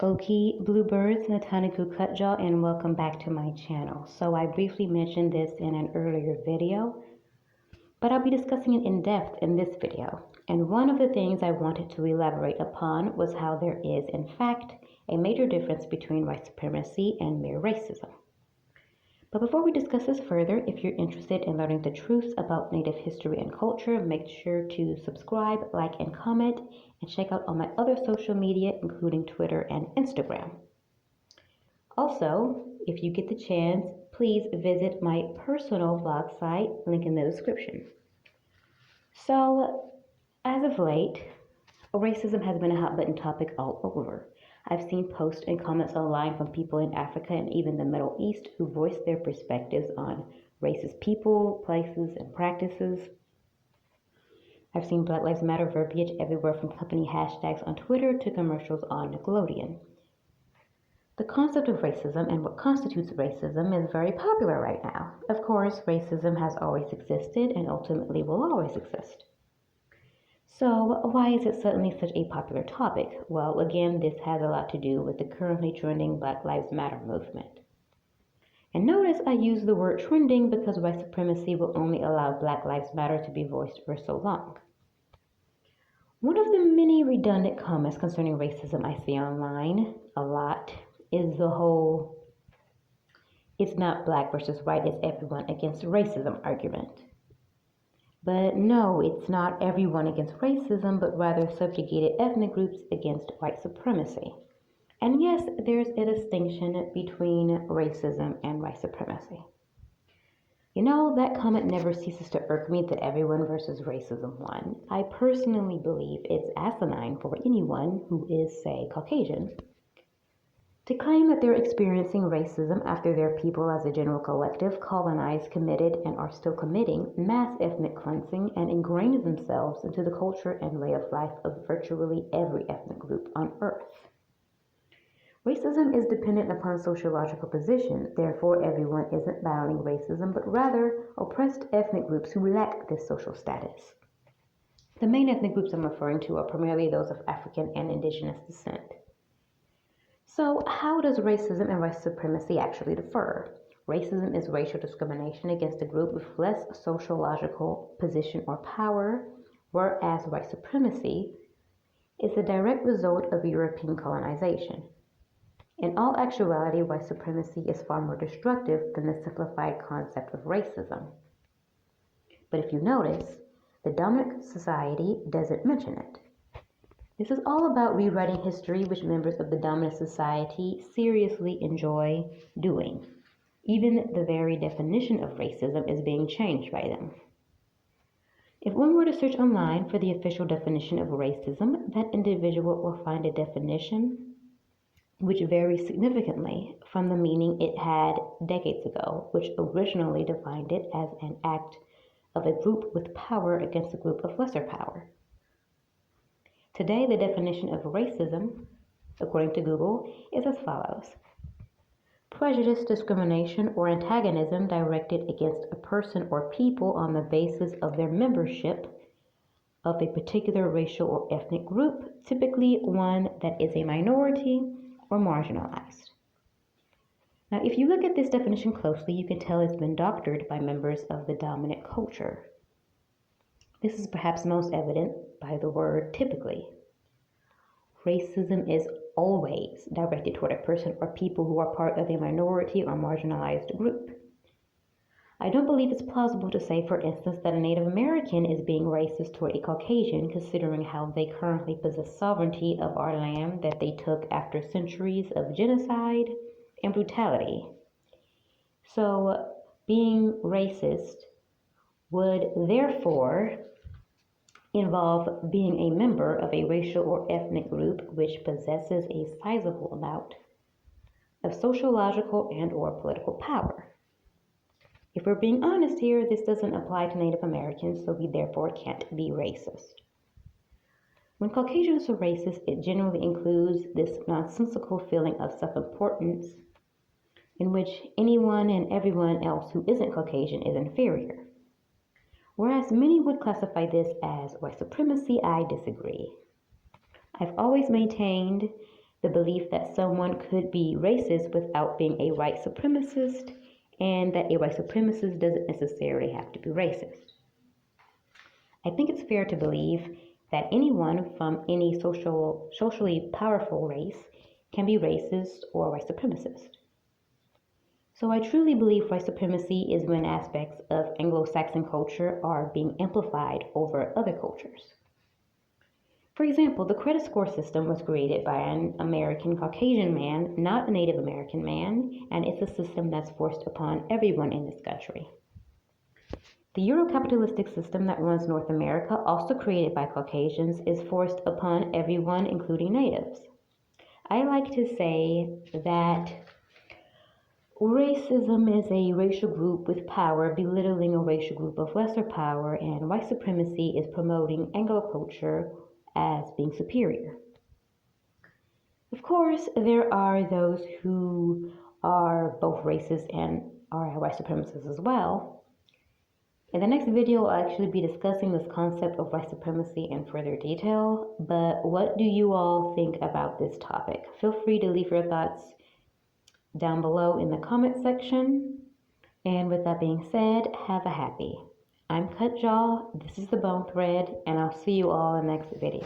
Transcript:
Okay, bluebirds, Niitaniko Cutjaw, and welcome back to my channel. So I briefly mentioned this in an earlier video, but I'll be discussing it in depth in this video. And one of the things I wanted to elaborate upon was how there is, in fact, a major difference between white supremacy and mere racism. But before we discuss this further, if you're interested in learning the truths about Native history and culture, make sure to subscribe, like, and comment, and check out all my other social media, including Twitter and Instagram. Also, if you get the chance, please visit my personal blog site, link in the description. So, as of late, racism has been a hot button topic all over. I've seen posts and comments online from people in Africa and even the Middle East who voice their perspectives on racist people, places, and practices. I've seen Black Lives Matter verbiage everywhere from company hashtags on Twitter to commercials on Nickelodeon. The concept of racism and what constitutes racism is very popular right now. Of course, racism has always existed and ultimately will always exist. So why is it suddenly such a popular topic? Well, again, this has a lot to do with the currently trending Black Lives Matter movement. And notice I use the word trending because white supremacy will only allow Black Lives Matter to be voiced for so long. One of the many redundant comments concerning racism I see online a lot is the whole "it's not black versus white, it's everyone against racism" argument. But no, it's not everyone against racism, but rather subjugated ethnic groups against white supremacy. And yes, there's a distinction between racism and white supremacy. You know, that comment never ceases to irk me, that everyone versus racism one. I personally believe it's asinine for anyone who is, say, Caucasian, to claim that they're experiencing racism after their people as a general collective colonized, committed, and are still committing mass ethnic cleansing and ingrained themselves into the culture and way of life of virtually every ethnic group on Earth. Racism is dependent upon sociological position, therefore everyone isn't battling racism, but rather oppressed ethnic groups who lack this social status. The main ethnic groups I'm referring to are primarily those of African and indigenous descent. So how does racism and white supremacy actually differ? Racism is racial discrimination against a group with less sociological position or power, whereas white supremacy is a direct result of European colonization. In all actuality, white supremacy is far more destructive than the simplified concept of racism. But if you notice, the dominant society doesn't mention it. This is all about rewriting history, which members of the dominant society seriously enjoy doing. Even the very definition of racism is being changed by them. If one were to search online for the official definition of racism, that individual will find a definition which varies significantly from the meaning it had decades ago, which originally defined it as an act of a group with power against a group of lesser power. Today, the definition of racism, according to Google, is as follows: prejudice, discrimination, or antagonism directed against a person or people on the basis of their membership of a particular racial or ethnic group, typically one that is a minority or marginalized. Now, if you look at this definition closely, you can tell it's been doctored by members of the dominant culture. This is perhaps most evident by the word typically. Racism is always directed toward a person or people who are part of a minority or marginalized group. I don't believe it's plausible to say, for instance, that a Native American is being racist toward a Caucasian, considering how they currently possess sovereignty of our land that they took after centuries of genocide and brutality. So, being racist would therefore involve being a member of a racial or ethnic group which possesses a sizable amount of sociological and or political power. If we're being honest here, this doesn't apply to Native Americans, so we therefore can't be racist. When Caucasians are racist, it generally includes this nonsensical feeling of self-importance in which anyone and everyone else who isn't Caucasian is inferior. Whereas many would classify this as white supremacy, I disagree. I've always maintained the belief that someone could be racist without being a white supremacist, and that a white supremacist doesn't necessarily have to be racist. I think it's fair to believe that anyone from any socially powerful race can be racist or white supremacist. So I truly believe white supremacy is when aspects of Anglo-Saxon culture are being amplified over other cultures. For example, the credit score system was created by an American Caucasian man, not a Native American man, and it's a system that's forced upon everyone in this country. The Euro-capitalistic system that runs North America, also created by Caucasians, is forced upon everyone, including natives. I like to say that racism is a racial group with power belittling a racial group of lesser power, and white supremacy is promoting Anglo culture as being superior. Of course, there are those who are both racist and are white supremacists as well. In the next video, I'll actually be discussing this concept of white supremacy in further detail, but what do you all think about this topic? Feel free to leave your thoughts down below in the comment section. And with that being said, have a happy. I'm Cut Jaw, this is The Bone Thread, and I'll see you all in the next video.